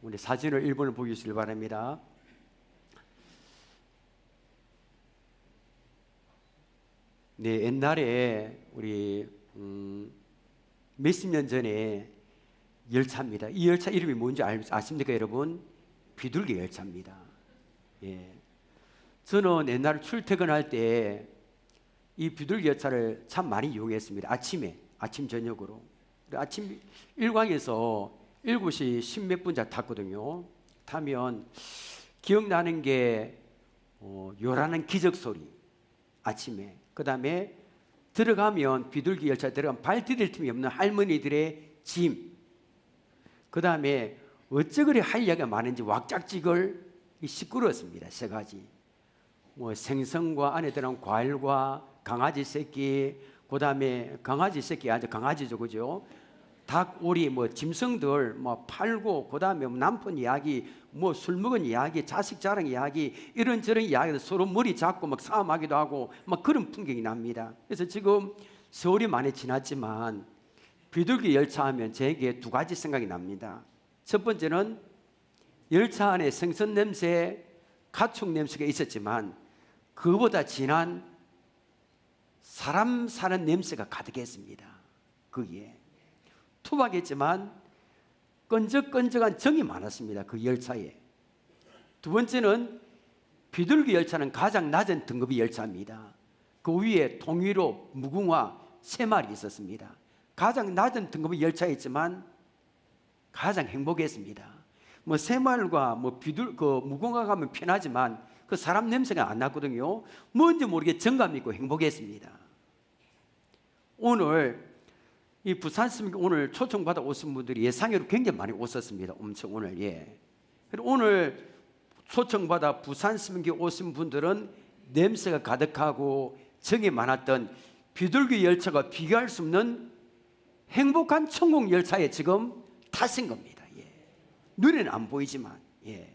우리 사진을 1번을 보여주시길 바랍니다. 네, 옛날에 우리 몇십 년 전에 열차입니다. 이 열차 이름이 뭔지 아십니까, 여러분? 비둘기 열차입니다. 예. 저는 옛날 출퇴근할 때 이 비둘기 열차를 참 많이 이용했습니다. 아침 저녁으로. 아침 일광에서 7시 10몇 분자 탔거든요. 타면 기억나는 게 요란한 기적 소리 아침에, 그 다음에 들어가면 비둘기 열차에 들어가면 발 디딜 틈이 없는 할머니들의 짐, 그 다음에 어찌 그리 할 이야기가 많은지 왁짝지글 시끄러웠습니다. 세 가지. 생선과 안에 들어간 과일과 강아지 새끼, 그 다음에 강아지 새끼 아주 강아지죠, 그죠? 닭, 오리, 짐승들 팔고, 그 다음에 남편 이야기, 술 먹은 이야기, 자식 자랑 이야기, 이런저런 이야기들 서로 머리 잡고 싸움하기도 하고 그런 풍경이 납니다. 그래서 지금 세월이 많이 지났지만 비둘기 열차 하면 제게 두 가지 생각이 납니다. 첫 번째는 열차 안에 생선 냄새, 가축 냄새가 있었지만 그보다 진한 사람 사는 냄새가 가득했습니다. 거기에 투박했지만 끈적끈적한 정이 많았습니다. 그 열차에. 두 번째는 비둘기 열차는 가장 낮은 등급의 열차입니다. 그 위에 통일호, 무궁화 3마리 있었습니다. 가장 낮은 등급의 열차였지만 가장 행복했습니다. 3마리가 무궁화 가면 편하지만 그 사람 냄새가 안 났거든요. 뭔지 모르게 정감 있고 행복했습니다. 오늘 이 부산 스님께 오늘 초청받아 오신 분들이 예상외로 굉장히 많이 오셨습니다. 엄청 오늘. 예. 그리고 오늘 초청받아 부산 스님께 오신 분들은 냄새가 가득하고 정이 많았던 비둘기 열차가 비교할 수 없는 행복한 천국 열차에 지금 타신 겁니다. 예. 눈에는 안 보이지만. 예.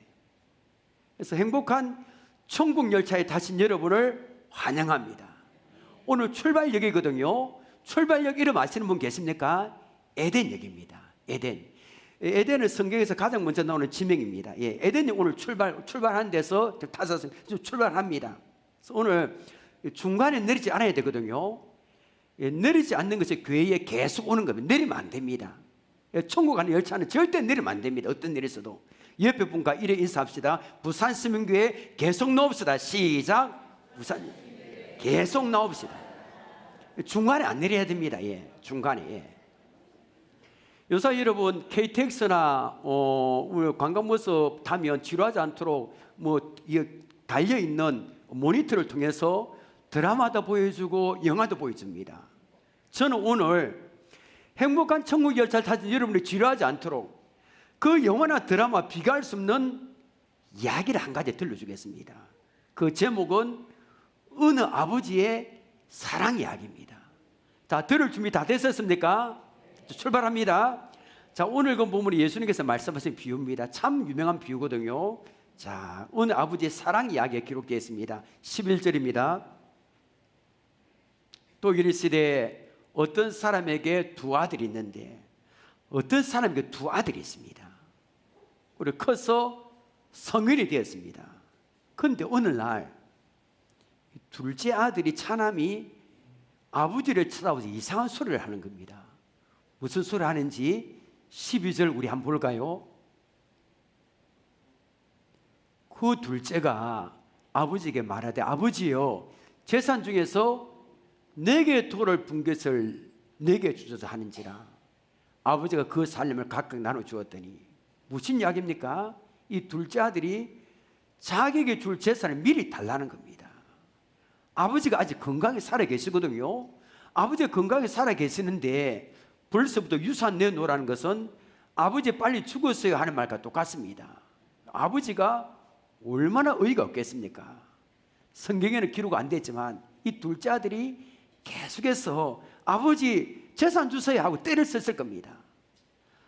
그래서 행복한 천국 열차에 타신 여러분을 환영합니다. 오늘 출발역이거든요. 출발역 이름 아시는 분 계십니까? 에덴역입니다. 에덴은 성경에서 가장 먼저 나오는 지명입니다. 예, 에덴이 오늘 출발하는 데서 타서 출발합니다. 그래서 오늘 중간에 내리지 않아야 되거든요. 예, 내리지 않는 것이 교회에 계속 오는 겁니다. 내리면 안 됩니다. 예, 천국 가는 열차는 절대 내리면 안 됩니다. 어떤 일이 있어도. 옆에 분과 이래 인사합시다. 부산 스님교회 계속 나옵시다. 시작. 부산 계속 나옵시다. 중간에 안 내려야 됩니다. 예, 중간에. 예. 요새 여러분 KTX나 우리 관광버스 타면 지루하지 않도록 달려 있는 모니터를 통해서 드라마도 보여주고 영화도 보여줍니다. 저는 오늘 행복한 천국 열차를 타신 여러분이 지루하지 않도록 그 영화나 드라마 비교할 수 없는 이야기를 한 가지 들려주겠습니다. 그 제목은 어느 아버지의 사랑 이야기입니다. 자, 들을 준비 다 됐었습니까? 출발합니다. 자, 오늘 그 본문이 예수님께서 말씀하신 비유입니다. 참 유명한 비유거든요. 자, 어느 아버지의 사랑 이야기가 기록되어 있습니다. 11절입니다. 또 이르시되 어떤 사람에게 두 아들이 있는데 어떤 사람에게 두 아들이 있습니다. 그리고 커서 성인이 되었습니다. 그런데 어느 날 둘째 아들이 차남이 아버지를 쳐다보면서 이상한 소리를 하는 겁니다. 무슨 소리를 하는지 12절 우리 한번 볼까요? 그 둘째가 아버지에게 말하되 아버지여 재산 중에서 내게 돌을 분 것을 내게 주셔서 하는지라. 아버지가 그 살림을 각각 나눠주었더니 무슨 이야기입니까? 이 둘째 아들이 자기에게 줄 재산을 미리 달라는 겁니다. 아버지가 아직 건강히 살아 계시거든요. 아버지가 건강히 살아 계시는데 벌써부터 유산 내놓으라는 것은 아버지 빨리 죽었어요 하는 말과 똑같습니다. 아버지가 얼마나 어이가 없겠습니까? 성경에는 기록 안 됐지만 이 둘째 아들이 계속해서 아버지 재산 주세요 하고 때를 썼을 겁니다.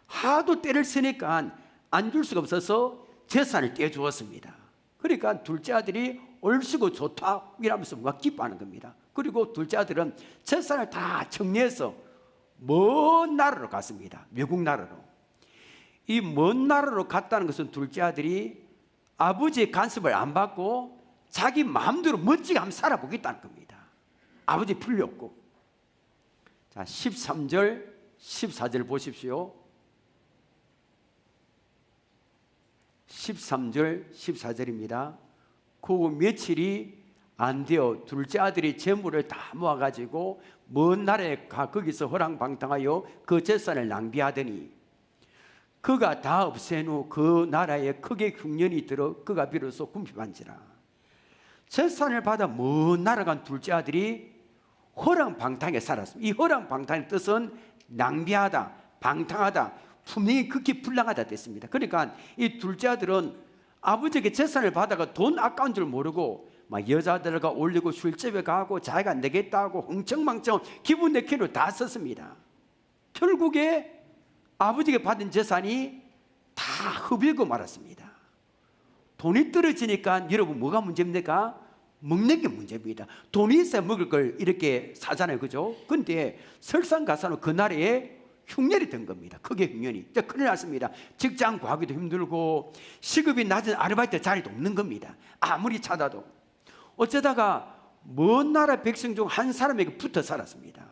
하도 때를 쓰니까 안 줄 수가 없어서 재산을 떼주었습니다. 그러니까 둘째 아들이 얼씨구 좋다 이러면서 뭔가 기뻐하는 겁니다. 그리고 둘째 아들은 재산을 다 정리해서 먼 나라로 갔습니다. 외국 나라로. 이 먼 나라로 갔다는 것은 둘째 아들이 아버지의 간섭을 안 받고 자기 마음대로 멋지게 한번 살아보겠다는 겁니다. 아버지 풀렸고. 자, 13절 14절 보십시오. 13절 14절입니다. 그 며칠이 안 되어 둘째 아들이 재물을 다 모아가지고 먼 나라에 가 거기서 허랑방탕하여 그 재산을 낭비하더니 그가 다 없앤 후 그 나라에 크게 흉년이 들어 그가 비로소 궁핍한지라. 재산을 받아 먼 나라 간 둘째 아들이 허랑방탕에 살았습니다. 이 허랑방탕의 뜻은 낭비하다, 방탕하다, 분명히 극히 불량하다 됐습니다. 그러니까 이 둘째 아들은 아버지에게 재산을 받아가 돈 아까운 줄 모르고 막 여자들과 올리고 술집에 가고 자기가 내겠다고 흥청망청 기분 내키로 다 썼습니다. 결국에 아버지에게 받은 재산이 다 흡일고 말았습니다. 돈이 떨어지니까 여러분 뭐가 문제입니까? 먹는 게 문제입니다. 돈이 있어야 먹을 걸 이렇게 사잖아요, 그죠? 근데 설상가상으로 그 나라에 흉년이 된 겁니다. 크게 흉년이. 큰일 났습니다. 직장 구하기도 힘들고 시급이 낮은 아르바이트 자리도 없는 겁니다. 아무리 찾아도. 어쩌다가 먼 나라 백성 중 한 사람에게 붙어 살았습니다.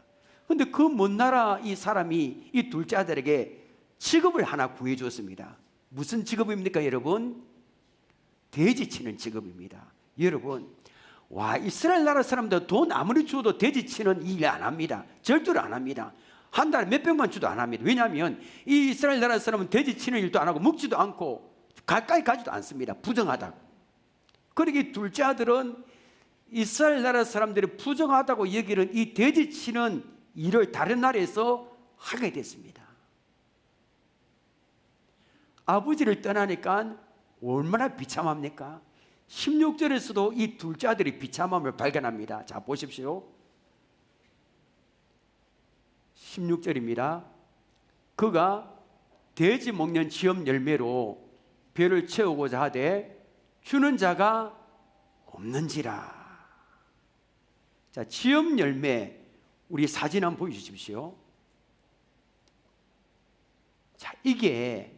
근데 그 먼 나라 이 사람이 이 둘째 아들에게 직업을 하나 구해줬습니다. 무슨 직업입니까, 여러분? 돼지 치는 직업입니다. 여러분, 와, 이스라엘 나라 사람들 돈 아무리 줘도 돼지 치는 일 안 합니다. 절대로 안 합니다. 한 달에 몇백만 주도 안 합니다. 왜냐하면 이 이스라엘 나라 사람은 돼지 치는 일도 안 하고 먹지도 않고 가까이 가지도 않습니다. 부정하다고. 그러기 둘째 아들은 이스라엘 나라 사람들이 부정하다고 여기는 이 돼지 치는 일을 다른 나라에서 하게 됐습니다. 아버지를 떠나니까 얼마나 비참합니까? 16절에서도 이 둘째 아들이 비참함을 발견합니다. 자, 보십시오. 16절입니다. 그가 돼지 먹는 지업 열매로 배를 채우고자 하되 주는 자가 없는지라. 자, 지업 열매, 우리 사진 한번 보여주십시오. 자, 이게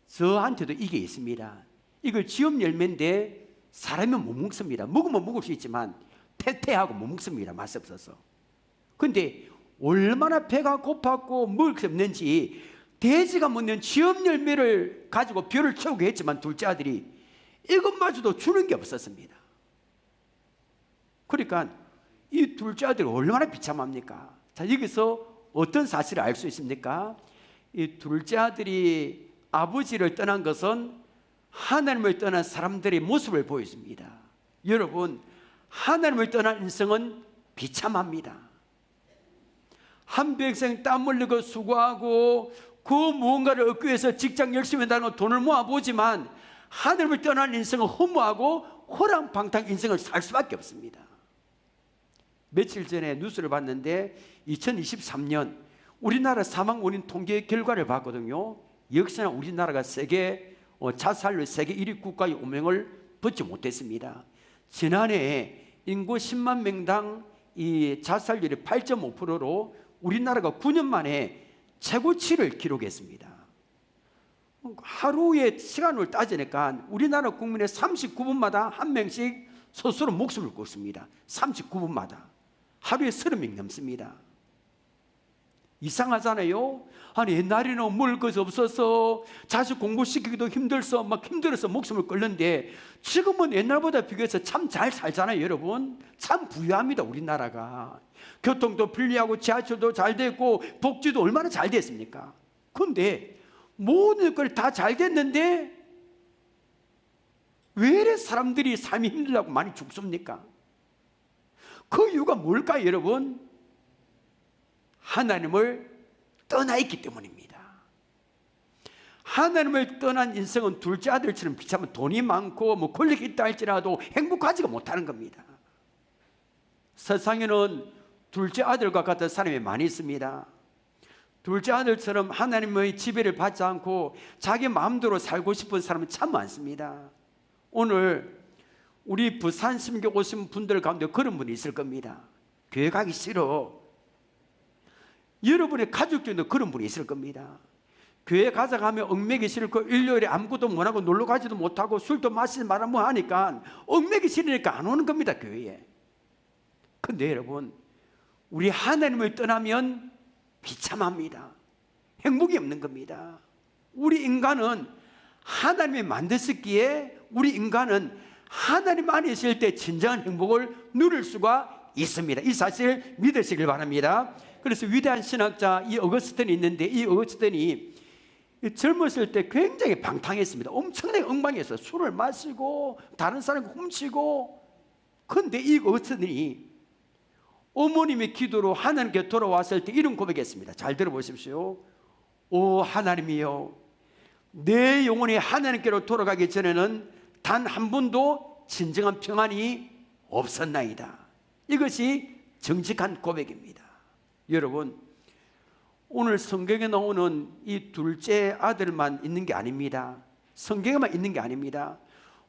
저한테도 이게 있습니다. 이걸 지업 열매인데 사람은 못 먹습니다. 먹으면 먹을 수 있지만 태태하고 못 먹습니다. 맛이 없어서. 근데 얼마나 배가 고팠고 먹을 게 없는지 돼지가 먹는 지업 열매를 가지고 벼를 채우게 했지만 둘째 아들이 이것마저도 주는 게 없었습니다. 그러니까 이 둘째 아들이 얼마나 비참합니까? 자, 여기서 어떤 사실을 알 수 있습니까? 이 둘째 아들이 아버지를 떠난 것은 하나님을 떠난 사람들의 모습을 보여줍니다. 여러분, 하나님을 떠난 인생은 비참합니다. 한 평생 땀 흘리고 수고하고 그 무언가를 얻기 위해서 직장 열심히 다니고 돈을 모아보지만 하나님을 떠난 인생은 허무하고 호랑방탕 인생을 살 수밖에 없습니다. 며칠 전에 뉴스를 봤는데 2023년 우리나라 사망 원인 통계 결과를 봤거든요. 역시나 우리나라가 세계 자살률 세계 1위 국가의 오명을 벗지 못했습니다. 지난해 인구 10만 명당 이 자살률이 8.5%로 우리나라가 9년 만에 최고치를 기록했습니다. 하루의 시간을 따지니까 우리나라 국민의 39분마다 한 명씩 스스로 목숨을 끊습니다. 39분마다 하루에 30명 넘습니다. 이상하잖아요. 아니, 옛날에는 먹을 것이 없어서 자식 공부시키기도 힘들어서 목숨을 끊는데 지금은 옛날보다 비교해서 참 잘 살잖아요, 여러분. 참 부유합니다, 우리나라가. 교통도 편리하고 지하철도 잘 됐고 복지도 얼마나 잘 됐습니까? 그런데 모든 걸 다 잘 됐는데 왜 이래 사람들이 삶이 힘들다고 많이 죽습니까? 그 이유가 뭘까요, 여러분? 하나님을 떠나 있기 때문입니다. 하나님을 떠난 인생은 둘째 아들처럼 비참한 돈이 많고 권력이 있다 할지라도 행복하지가 못하는 겁니다. 세상에는 둘째 아들과 같은 사람이 많이 있습니다. 둘째 아들처럼 하나님의 지배를 받지 않고 자기 마음대로 살고 싶은 사람은 참 많습니다. 오늘 우리 부산 심교 오신 분들 가운데 그런 분이 있을 겁니다. 교회 가기 싫어. 여러분의 가족 중에도 그런 분이 있을 겁니다. 교회 가자 하면 얽매기 싫고 일요일에 아무것도 못하고 놀러 가지도 못하고 술도 마시지 마라 뭐 하니까 얽매기 싫으니까 안 오는 겁니다, 교회에. 근데 여러분, 우리 하나님을 떠나면 비참합니다. 행복이 없는 겁니다. 우리 인간은 하나님이 만드셨기에 우리 인간은 하나님 안에 있을 때 진정한 행복을 누릴 수가 있습니다. 이 사실을 믿으시길 바랍니다. 그래서 위대한 신학자 이 어거스틴이 있는데, 이 어거스틴이 젊었을 때 굉장히 방탕했습니다. 엄청나게 엉망했어요. 술을 마시고 다른 사람 훔치고. 그런데 이 어거스틴이 어머님의 기도로 하나님께 돌아왔을 때 이런 고백했습니다. 잘 들어보십시오. 오 하나님이여, 내 영혼이 하나님께로 돌아가기 전에는 단 한 번도 진정한 평안이 없었나이다. 이것이 정직한 고백입니다. 여러분, 오늘 성경에 나오는 이 둘째 아들만 있는 게 아닙니다. 성경에만 있는 게 아닙니다.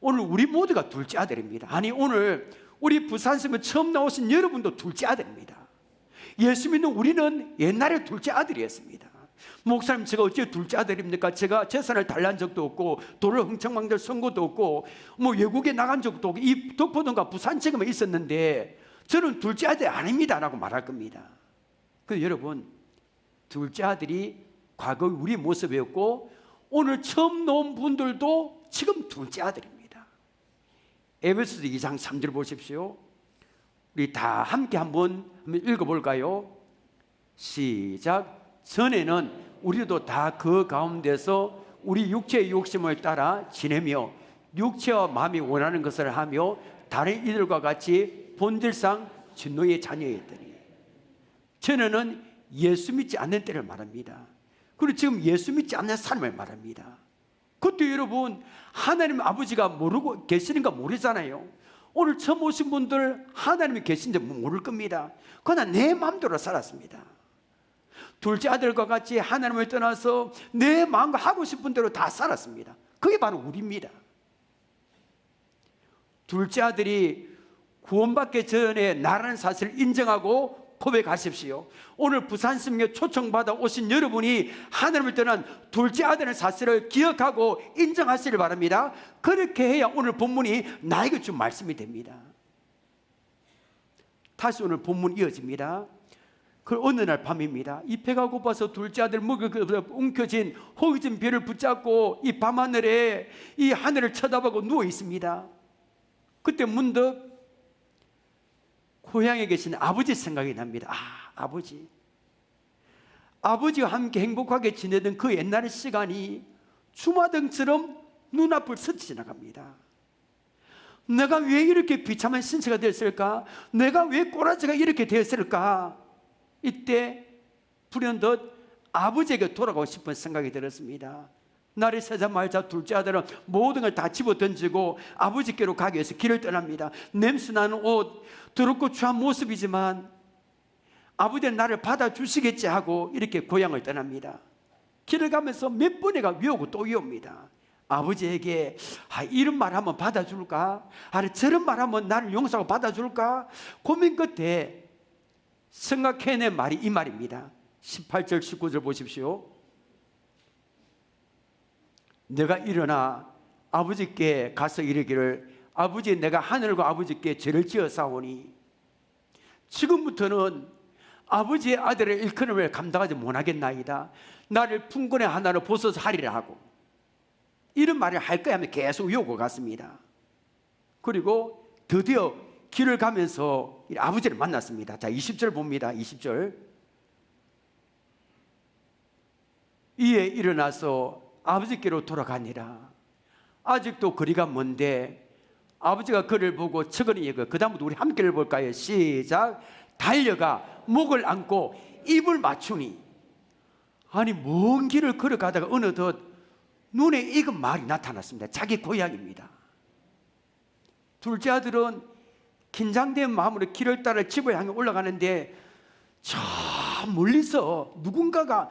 오늘 우리 모두가 둘째 아들입니다. 아니, 오늘 우리 부산성에 처음 나오신 여러분도 둘째 아들입니다. 예수 믿는 우리는 옛날에 둘째 아들이었습니다. 목사님, 제가 어째 둘째 아들입니까? 제가 재산을 달란 적도 없고 돈을 흥청망청 쓴 것도 없고 뭐 외국에 나간 적도 없고 이 덕포동과 부산책에만 있었는데 저는 둘째 아들이 아닙니다 라고 말할 겁니다. 그런데 여러분, 둘째 아들이 과거 우리 모습이었고 오늘 처음 나온 분들도 지금 둘째 아들입니다. 에베소서 2장 3절 보십시오. 우리 다 함께 한번 읽어볼까요? 시작. 전에는 우리도 다 그 가운데서 우리 육체의 욕심을 따라 지내며 육체와 마음이 원하는 것을 하며 다른 이들과 같이 본질상 진노의 자녀였더니. 전에는 예수 믿지 않는 때를 말합니다. 그리고 지금 예수 믿지 않는 삶을 말합니다. 그것도 여러분, 하나님 아버지가 모르고 계시는가 모르잖아요. 오늘 처음 오신 분들 하나님이 계신지 모를 겁니다. 그러나 내 마음대로 살았습니다. 둘째 아들과 같이 하나님을 떠나서 내 마음과 하고 싶은 대로 다 살았습니다. 그게 바로 우리입니다. 둘째 아들이 구원받기 전에 나라는 사실을 인정하고 고백하십시오. 오늘 부산성교 초청받아 오신 여러분이 하나님을 떠난 둘째 아들의 사실을 기억하고 인정하시길 바랍니다. 그렇게 해야 오늘 본문이 나에게 준 말씀이 됩니다. 다시 오늘 본문 이어집니다. 그 어느 날 밤입니다. 이 배가 고파서 둘째 아들 목에 움켜진 허기진 배를 붙잡고 이 밤하늘에 이 하늘을 쳐다보고 누워 있습니다. 그때 문득 고향에 계신 아버지 생각이 납니다. 아버지. 아버지와 함께 행복하게 지내던 그 옛날의 시간이 주마등처럼 눈앞을 스쳐 지나갑니다. 내가 왜 이렇게 비참한 신세가 됐을까? 내가 왜 꼬라지가 이렇게 되었을까? 이때 불현듯 아버지에게 돌아가고 싶은 생각이 들었습니다. 날이 새자마자 둘째 아들은 모든 걸 다 집어던지고 아버지께로 가기 위해서 길을 떠납니다. 냄새나는 옷, 더럽고 추한 모습이지만 아버지는 나를 받아주시겠지 하고 이렇게 고향을 떠납니다. 길을 가면서 몇 번이가 위오고 또 위옵니다. 아버지에게 이런 말 하면 받아줄까? 저런 말 하면 나를 용서하고 받아줄까? 고민 끝에 생각해낸 말이 이 말입니다. 18절 19절 보십시오. 내가 일어나 아버지께 가서 이르기를 아버지, 내가 하늘과 아버지께 죄를 지어 싸우니 지금부터는 아버지의 아들의 일컬음을 감당하지 못하겠나이다. 나를 풍근의 하나로 벗어서 하리라 하고 이런 말을 할 거야 하면 계속 요구 같습니다. 그리고 드디어 길을 가면서 아버지를 만났습니다. 자, 20절 봅니다. 20절. 이에 일어나서 아버지께로 돌아가니라. 아직도 거리가 먼데 아버지가 그를 보고 척은이 여겨. 그 다음부터 우리 함께 볼까요? 시작. 달려가 목을 안고 입을 맞추니. 아니, 먼 길을 걸어가다가 어느덧 눈에 익은 말이 나타났습니다. 자기 고향입니다. 둘째 아들은 긴장된 마음으로 길을 따라 집을 향해 올라가는데 저 멀리서 누군가가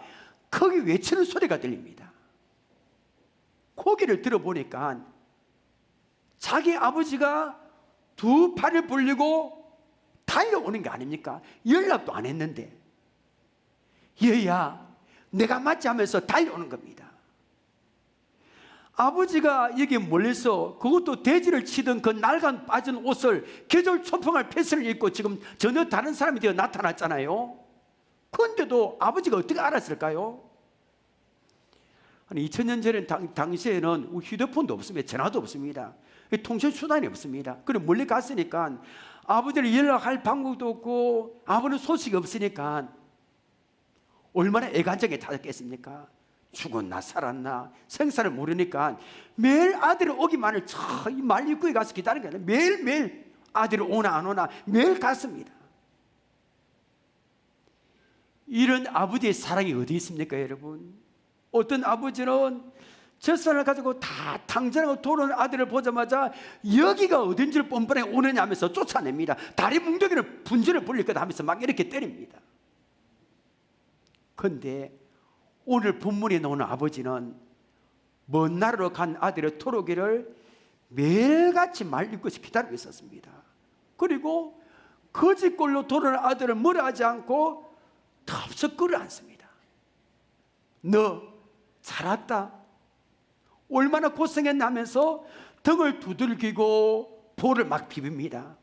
크게 외치는 소리가 들립니다. 고개를 들어보니까 자기 아버지가 두 팔을 벌리고 달려오는 게 아닙니까? 연락도 안 했는데, 얘야 내가 맞지 하면서 달려오는 겁니다. 아버지가 여기 멀리서 그것도 돼지를 치던 그 낡은 빠진 옷을 계절 초풍할 패스를 입고 지금 전혀 다른 사람이 되어 나타났잖아요. 그런데도 아버지가 어떻게 알았을까요? 아니 2000년 전에 당시에는 휴대폰도 없습니다. 전화도 없습니다. 통신 수단이 없습니다. 그리고 멀리 갔으니까 아버지를 연락할 방법도 없고 아버지는 소식이 없으니까 얼마나 애간장에 타졌겠습니까? 죽었나 살았나 생사를 모르니까 매일 아들이 오기만을 말 입구에 가서 기다리는 게 아니라 매일매일 아들이 오나 안 오나 매일 갔습니다. 이런 아버지의 사랑이 어디 있습니까, 여러분? 어떤 아버지는 젖산을 가지고 다 당전하고 돌아오는 아들을 보자마자 여기가 어딘지를 뻔뻔하게 오느냐 하면서 쫓아냅니다. 다리 뭉덩이를 분전을 벌릴 거다 하면서 막 이렇게 때립니다. 그런데 오늘 본문에 나오는 아버지는 먼 나라로 간 아들의 돌아오기를 매일같이 말 읽고서 기다리고 있었습니다. 그리고 거짓골로 돌아오는 아들을 뭐라 하지 않고 덥석 끌어안습니다. 너 잘 왔다. 얼마나 고생했나 하면서 등을 두들기고 볼을 막 비빕니다.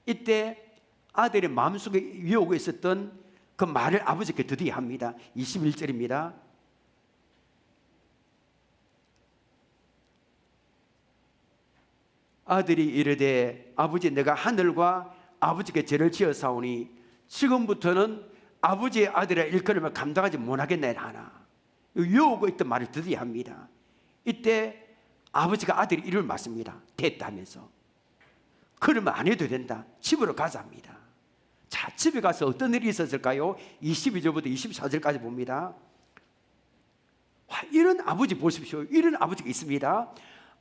이때 아들의 마음속에 위오고 있었던 그 말을 아버지께 드디어 합니다. 21절입니다. 아들이 이르되 아버지 내가 하늘과 아버지께 죄를 지어사오니 지금부터는 아버지의 아들의 일컬음을 감당하지 못하겠나이다 하나. 위오고 있던 말을 드디어 합니다. 이때 아버지가 아들이 이름을 맞습니다. 됐다 하면서. 그러면 안 해도 된다. 집으로 가자 합니다. 자, 집에 가서 어떤 일이 있었을까요? 22절부터 24절까지 봅니다. 와, 이런 아버지 보십시오. 이런 아버지가 있습니다.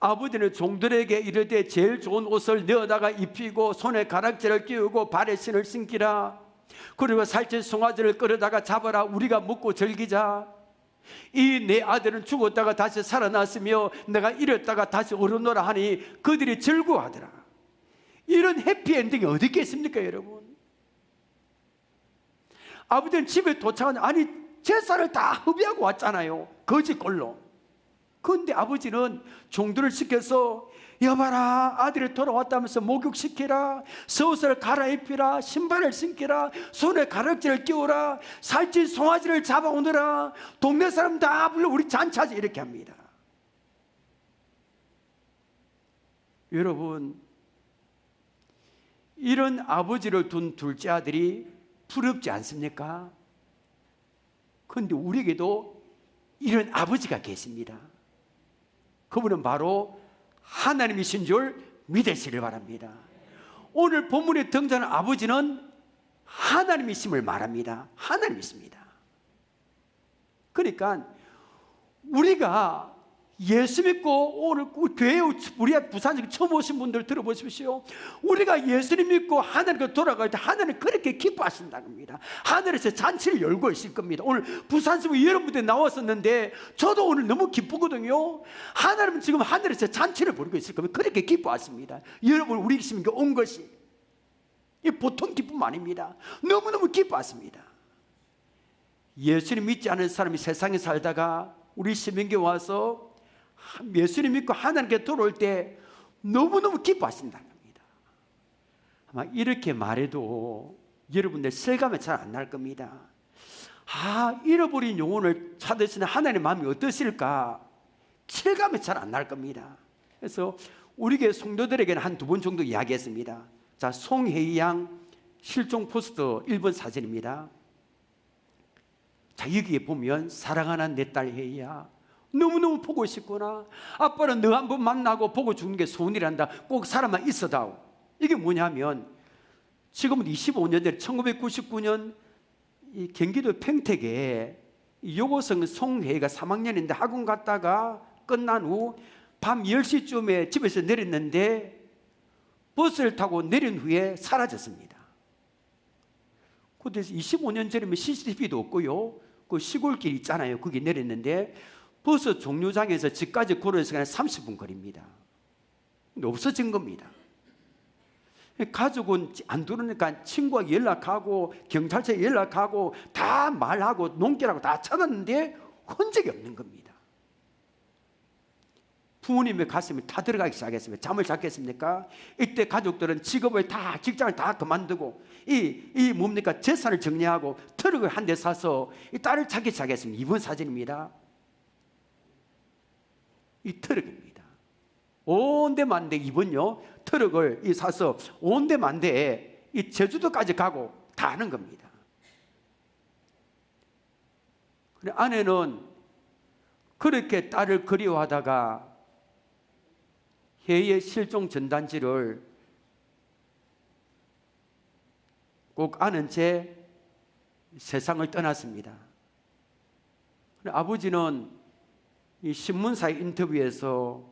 아버지는 종들에게 이르되 제일 좋은 옷을 내어다가 입히고 손에 가락지를 끼우고 발에 신을 신기라. 그리고 살찐 송아지를 끌어다가 잡아라. 우리가 먹고 즐기자. 이 내 아들은 죽었다가 다시 살아났으며 내가 이랬다가 다시 오르노라 하니 그들이 즐거워하더라. 이런 해피엔딩이 어디 있겠습니까, 여러분? 아버지는 집에 도착하니 아니 제사를 다 흡의하고 왔잖아요. 거짓골로. 그런데 아버지는 종들을 시켜서 여봐라 아들이 돌아왔다면서 목욕시키라, 솥을 갈아입히라, 신발을 신기라, 손에 가락지를 끼우라, 살찐 송아지를 잡아오느라, 동네 사람 다 불러 우리 잔치하자 이렇게 합니다. 여러분, 이런 아버지를 둔 둘째 아들이 부럽지 않습니까? 그런데 우리에게도 이런 아버지가 계십니다. 그분은 바로 하나님이신 줄 믿으시길 바랍니다. 오늘 본문에 등장하는 아버지는 하나님이심을 말합니다. 하나님이십니다. 그러니까 우리가 예수 믿고 오늘 교회에 우리 부산에 처음 오신 분들 들어보십시오. 우리가 예수님 믿고 하나님께 돌아갈 때 하나님 그렇게 기뻐하신다는 겁니다. 하늘에서 잔치를 열고 있을 겁니다. 오늘 부산에서 여러분들 나왔었는데 저도 오늘 너무 기쁘거든요. 하나님은 지금 하늘에서 잔치를 벌이고 있을 겁니다. 그렇게 기뻐하십니다. 여러분 우리 있으니까 온 것이 이 보통 기쁨 아닙니다. 너무너무 기뻐하십니다. 예수님 믿지 않은 사람이 세상에 살다가 우리 시민교회 와서 예수님 믿고 하나님께 돌아올 때 너무너무 기뻐하신다는 겁니다. 아마 이렇게 말해도 여러분들 실감이 잘 안 날 겁니다. 잃어버린 영혼을 찾으시는 하나님의 마음이 어떠실까 실감이 잘 안 날 겁니다. 그래서 우리 교회 성도들에게는 한 두 번 정도 이야기했습니다. 자, 송혜희 양 실종 포스터 1번 사진입니다. 자, 여기에 보면 사랑하는 내 딸 혜희야, 너무너무 보고 싶구나. 아빠는 너 한번 만나고 보고 죽는 게 소원이란다. 꼭 살아만 있어다오. 이게 뭐냐면 지금은 25년 전에 1999년 이 경기도 평택에 요고성 송혜가 3학년인데 학원 갔다가 끝난 후 밤 10시쯤에 집에서 내렸는데 버스를 타고 내린 후에 사라졌습니다. 그래서 25년 전이면 CCTV도 없고요. 그 시골길 있잖아요. 거기 내렸는데 버스 종료장에서 집까지 걸어서 그냥 30분 거리입니다. 근데 없어진 겁니다. 가족은 안 들으니까 친구에게 연락하고 경찰서에 연락하고 다 말하고 농기라고 다 찾았는데 흔적이 없는 겁니다. 부모님의 가슴이 다 들어가기 시작했습니다. 잠을 잤겠습니까? 이때 가족들은 직장을 다 그만두고 이 뭡니까? 재산을 정리하고 트럭을 한 대 사서 이 딸을 찾기 시작했습니다. 이번 사진입니다. 이 트럭입니다. 온데만데 이번요 트럭을 사서 온데만데 이 제주도까지 가고 다 하는 겁니다. 그래 아내는 그렇게 딸을 그리워하다가 해외 실종 전단지를 꼭 아는 채 세상을 떠났습니다. 아버지는 이 신문사의 인터뷰에서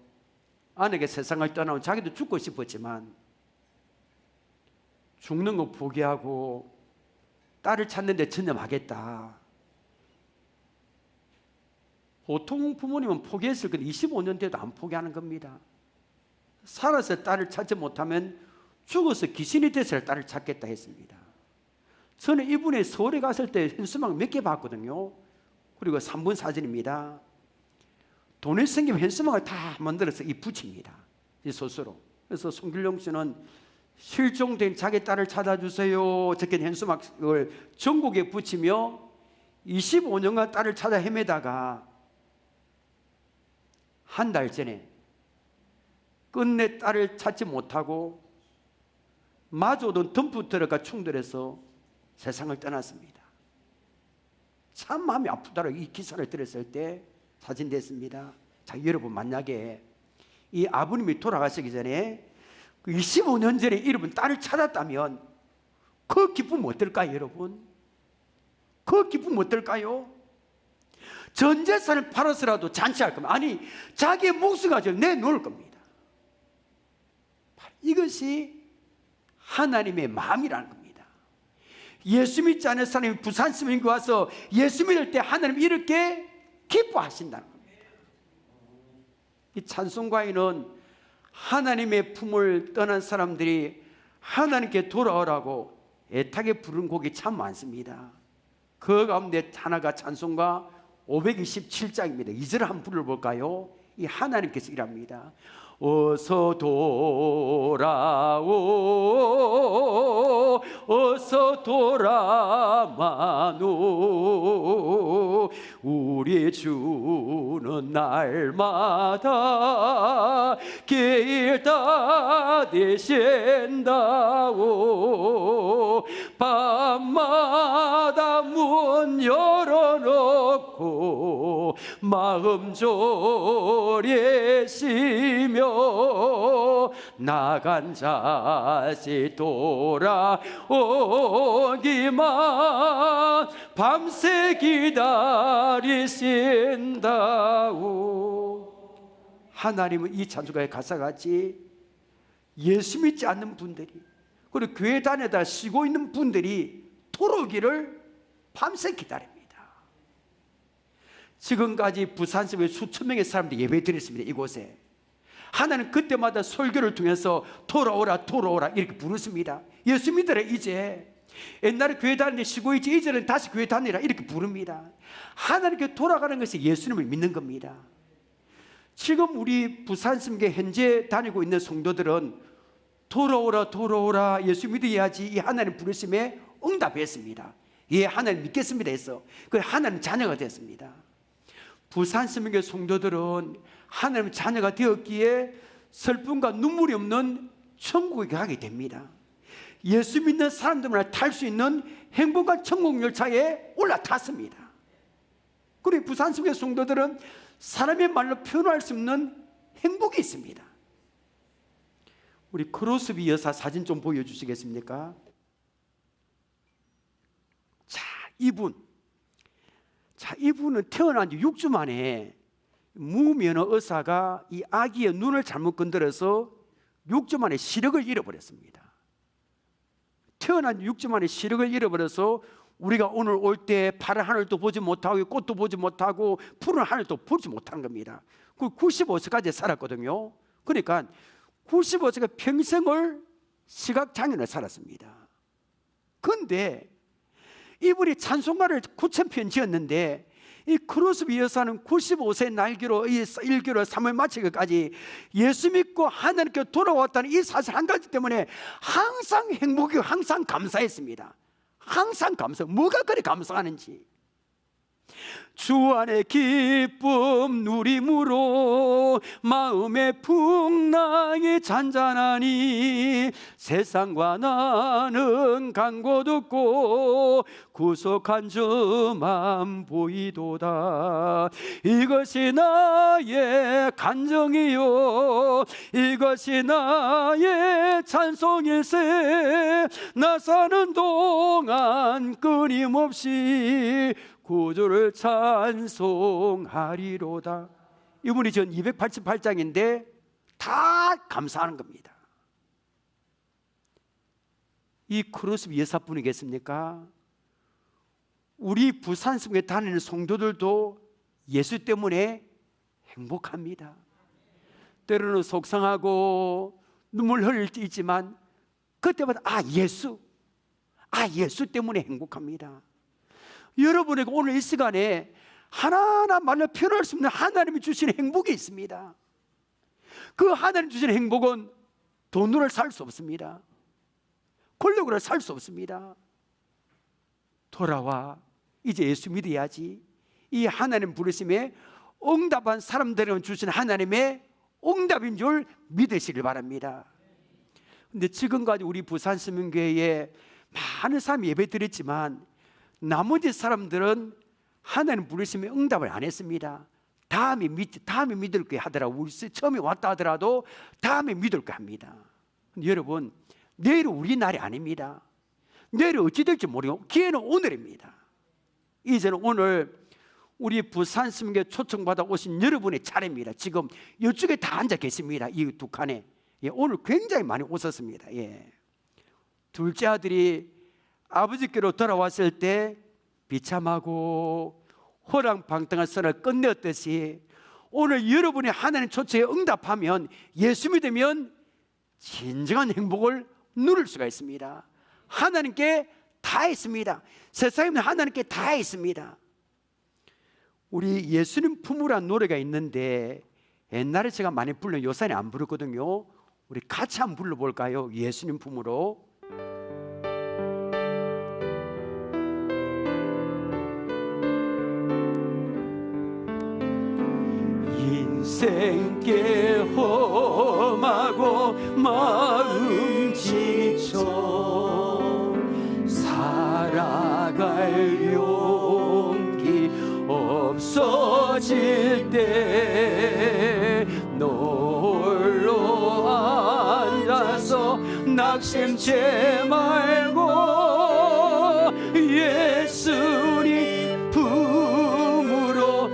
아내가 세상을 떠나면 자기도 죽고 싶었지만 죽는 거 포기하고 딸을 찾는 데 전념하겠다. 보통 부모님은 포기했을 건데 25년 돼도 안 포기하는 겁니다. 살아서 딸을 찾지 못하면 죽어서 귀신이 돼서 딸을 찾겠다 했습니다. 저는 이분이 서울에 갔을 때 현수막 몇 개 봤거든요. 그리고 3번 사진입니다. 돈이 생기면 현수막을 다 만들어서 붙입니다. 이 스스로. 그래서 송길용 씨는 실종된 자기 딸을 찾아주세요 적힌 현수막을 전국에 붙이며 25년간 딸을 찾아 헤매다가 한 달 전에 끝내 딸을 찾지 못하고 마주오던 덤프트럭과 충돌해서 세상을 떠났습니다. 참 마음이 아프더라고요. 이 기사를 들었을 때 사진 됐습니다. 자, 여러분 만약에 이 아버님이 돌아가시기 전에 그 25년 전에 여러분 딸을 찾았다면 그 기쁨 어떨까요, 여러분? 그 기쁨 어떨까요? 전 재산을 팔아서라도 잔치할 겁니다. 아니, 자기의 목숨 가지고 내놓을 겁니다. 이것이 하나님의 마음이라는 겁니다. 예수 믿지 않은 사람이 부산 스님께 와서 예수 믿을 때 하나님 이렇게 기뻐하신다는 겁니다. 이 찬송가에는 하나님의 품을 떠난 사람들이 하나님께 돌아오라고 애타게 부른 곡이 참 많습니다. 그 가운데 하나가 찬송가 527장입니다. 2절을 한번 불러볼까요? 이 하나님께서 이랍니다. 어서 돌아오 어서 돌아마노 우리 주는 날마다 길다 되신다오 밤마다 문 열어놓고 마음 졸이시며 나간 자식 돌아오기만 밤새 기다리신다오. 하나님은 이 찬송가의 가사같이 예수 믿지 않는 분들이 그리고 교회 다니다 쉬고 있는 분들이 돌아오기를 밤새 기다립니다. 지금까지 부산성에 수천 명의 사람들이 예배 드렸습니다. 이곳에 하나님 그때마다 설교를 통해서 돌아오라 돌아오라 이렇게 부르십니다. 예수 믿으라 이제 옛날에 교회 다니는데 쉬고 있지 이제는 다시 교회 다니라 이렇게 부릅니다. 하나님께 돌아가는 것이 예수님을 믿는 겁니다. 지금 우리 부산성에 현재 다니고 있는 성도들은 돌아오라 돌아오라 예수 믿어야지 이 하나님 부르심에 응답했습니다. 예, 하나님 믿겠습니다 해서 그 하나님 자녀가 됐습니다. 부산성의 성도들은 하나님 자녀가 되었기에 슬픔과 눈물이 없는 천국에 가게 됩니다. 예수 믿는 사람들만 탈 수 있는 행복한 천국 열차에 올라탔습니다. 그리고 부산성의 성도들은 사람의 말로 표현할 수 없는 행복이 있습니다. 우리 크로스비 여사 사진 좀 보여주시겠습니까? 자, 이분은 태어난 지 6주 만에 무면허 의사가 이 아기의 눈을 잘못 건드려서 6주 만에 시력을 잃어버렸습니다. 태어난 지 6주 만에 시력을 잃어버려서 우리가 오늘 올 때 파란 하늘도 보지 못하고 꽃도 보지 못하고 푸른 하늘도 보지 못하는 겁니다. 그 95세까지 살았거든요. 그러니까 95세가 평생을 시각장애인을 살았습니다. 그런데 이분이 찬송가를 9,000편 지었는데 이 크로스비 여사는 95세 날기로 1개월 3월 마치기까지 예수 믿고 하나님께 돌아왔다는 이 사실 한 가지 때문에 항상 행복이고 항상 감사했습니다. 항상 감사. 뭐가 그리 감사하는지. 주 안에 기쁨 누림으로 마음의 풍랑이 잔잔하니 세상과 나는 간 곳 없고 구속한 주만 보이도다. 이것이 나의 간정이요 이것이 나의 찬송일세. 나 사는 동안 끊임없이 구주를 찬송하리로다. 이분이 전 288장인데 다 감사하는 겁니다. 이 크로스비 여사뿐이겠습니까? 우리 부산성에 다니는 성도들도 예수 때문에 행복합니다. 때로는 속상하고 눈물 흘릴 때 있지만 그때마다 예수 때문에 행복합니다. 여러분에게 오늘 이 시간에 하나하나 말로 표현할 수 없는 하나님이 주시는 행복이 있습니다. 그 하나님 주시는 행복은 돈으로 살 수 없습니다. 권력으로 살 수 없습니다. 돌아와 이제 예수 믿어야지. 이 하나님 부르심에 응답한 사람들은 주신 하나님의 응답인 줄 믿으시길 바랍니다. 그런데 지금까지 우리 부산시민교회에 많은 사람이 예배 드렸지만 나머지 사람들은 하나님 부르심에 응답을 안 했습니다. 다음에 믿을 거야 하더라도 처음에 왔다 하더라도 다음에 믿을 거 합니다. 여러분 내일은 우리 날이 아닙니다. 내일은 어찌 될지 모르고 기회는 오늘입니다. 이제는 오늘 우리 부산시민교회 초청받아 오신 여러분의 차례입니다. 지금 이쪽에 다 앉아 계십니다. 이 두 칸에. 오늘 굉장히 많이 오셨습니다. 둘째 아들이 아버지께로 돌아왔을 때 비참하고 호랑방탕한 선을 끝내었듯이 오늘 여러분이 하나님 초청에 응답하면 예수 믿으면 진정한 행복을 누릴 수가 있습니다. 하나님께 다 있습니다. 세상에는 하나님께 다 있습니다. 우리 예수님 품으란 노래가 있는데 옛날에 제가 많이 불러 요새는 안 부르거든요. 우리 같이 한번 불러볼까요? 예수님 품으로. 인생께 험하고 마음 지쳐 살아갈 용기 없어질 때 홀로 앉아서 낙심치 말고 예수님 품으로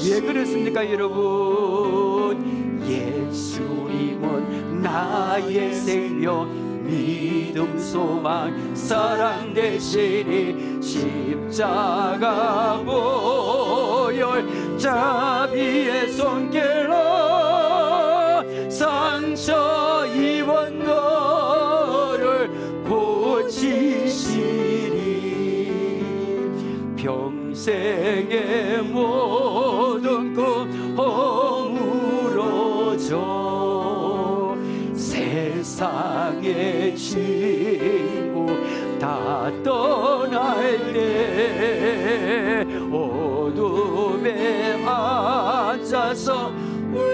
왜 그랬습니까 여러분? 예수님은 나의 생명 믿음 소망 사랑 되시니 십자가 보혈 자비의 손길로 상처 입은 너를 고치시리. 평생의 모든 꿈 허물어져 세상의 친구 다 떠날 때 어둠에 앉아서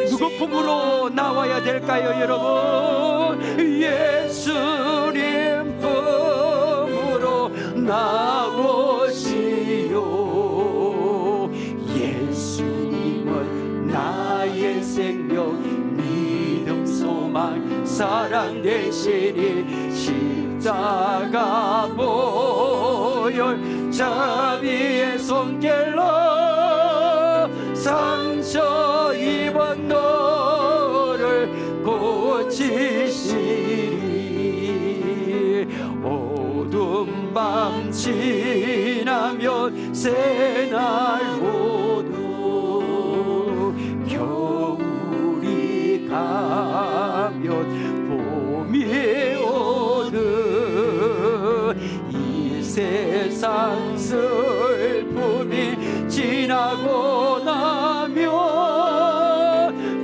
누구 품으로 나와야 될까요 여러분? 예수님 품으로 나오시오. 예수님은 나의 생명 믿음 소망 사랑 되시니 십자가 보혈 자비의 손길로 상처 입은 너를 고치시리. 어두운 밤 지나면 새날 오도 겨울이 가면 봄이 슬픔이 지나고 나면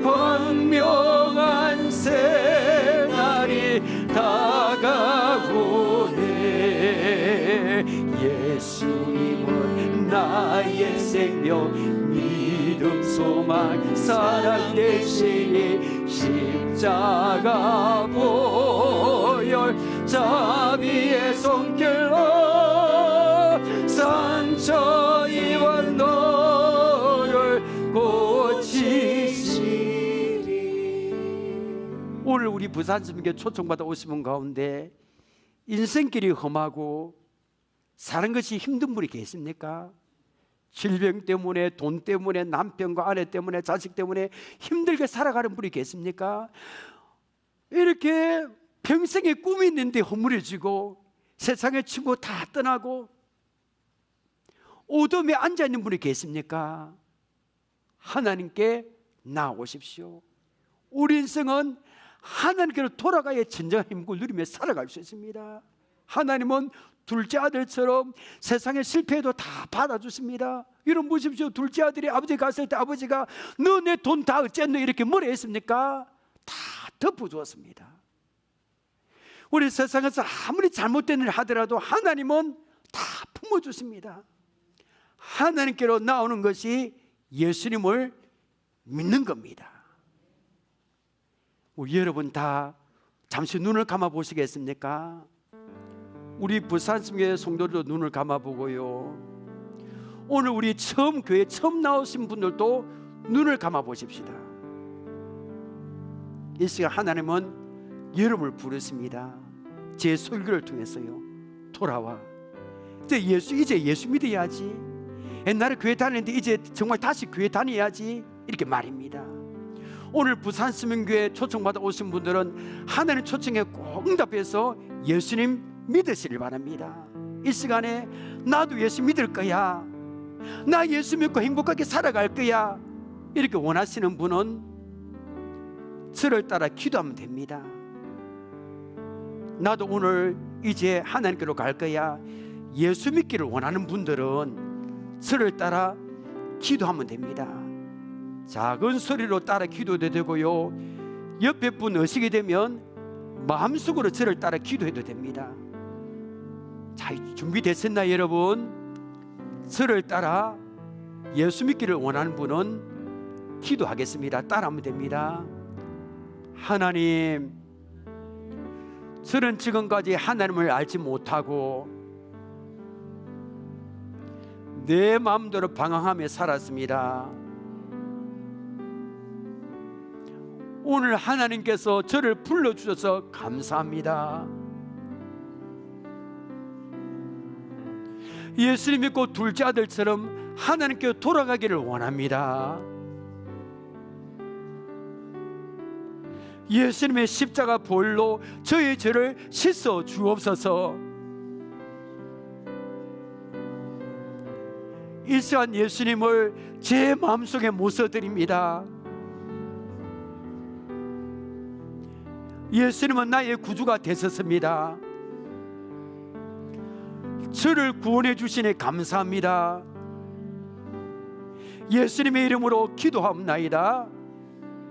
광명한 새날이 다가오네. 예수님은 나의 생명, 믿음, 소망, 사랑 되시니 십자가 보혈 자비의 손길로 상처 입은 너를 고치시리. 오늘 우리 부산주민께 초청받아 오신 분 가운데 인생길이 험하고 사는 것이 힘든 분이 계십니까? 질병 때문에, 돈 때문에, 남편과 아내 때문에, 자식 때문에 힘들게 살아가는 분이 계십니까? 이렇게 평생의 꿈이 있는데 허물어지고 세상의 친구 다 떠나고 오돔에 앉아있는 분이 계십니까? 하나님께 나아오십시오. 우리 인생은 하나님께로 돌아가야 진정한 행복을 누리며 살아갈 수 있습니다. 하나님은 둘째 아들처럼 세상의 실패에도 다 받아주십니다. 여러분 보십시오. 둘째 아들이 아버지 갔을 때 아버지가 너 내 돈 다 어쨌노 이렇게 뭐라 했습니까? 다 덮어주었습니다. 우리 세상에서 아무리 잘못된 일을 하더라도 하나님은 다 품어주십니다. 하나님께로 나오는 것이 예수님을 믿는 겁니다. 우리 여러분 다 잠시 눈을 감아 보시겠습니까? 우리 부산성교회 성도들도 눈을 감아보고요, 오늘 우리 교회 처음 나오신 분들도 눈을 감아 보십시다. 이 시간 하나님은 여러분을 부르십니다. 제 설교를 통해서요. 돌아와. 이제 예수 믿어야지. 옛날에 교회 다녔는데 이제 정말 다시 교회 다녀야지. 이렇게 말입니다. 오늘 부산수명교회 초청받아 오신 분들은 하나님 초청에 꼭 응답해서 예수님 믿으시길 바랍니다. 이 시간에 나도 예수 믿을 거야, 나 예수 믿고 행복하게 살아갈 거야, 이렇게 원하시는 분은 저를 따라 기도하면 됩니다. 나도 오늘 이제 하나님께로 갈 거야, 예수 믿기를 원하는 분들은 저를 따라 기도하면 됩니다. 작은 소리로 따라 기도해도 되고요, 옆에 분 의식이 되면 마음속으로 저를 따라 기도해도 됩니다. 자, 준비됐었나요 여러분? 저를 따라 예수 믿기를 원하는 분은 기도하겠습니다. 따라하면 됩니다. 하나님, 저는 지금까지 하나님을 알지 못하고 내 마음대로 방황하며 살았습니다. 오늘 하나님께서 저를 불러주셔서 감사합니다. 예수님 믿고 둘째 아들처럼 하나님께 돌아가기를 원합니다. 예수님의 십자가 보혈로 저의 죄를 씻어 주옵소서. 이 시간 예수님을 제 마음속에 모셔드립니다. 예수님은 나의 구주가 되셨습니다. 저를 구원해 주시니 감사합니다. 예수님의 이름으로 기도하옵나이다.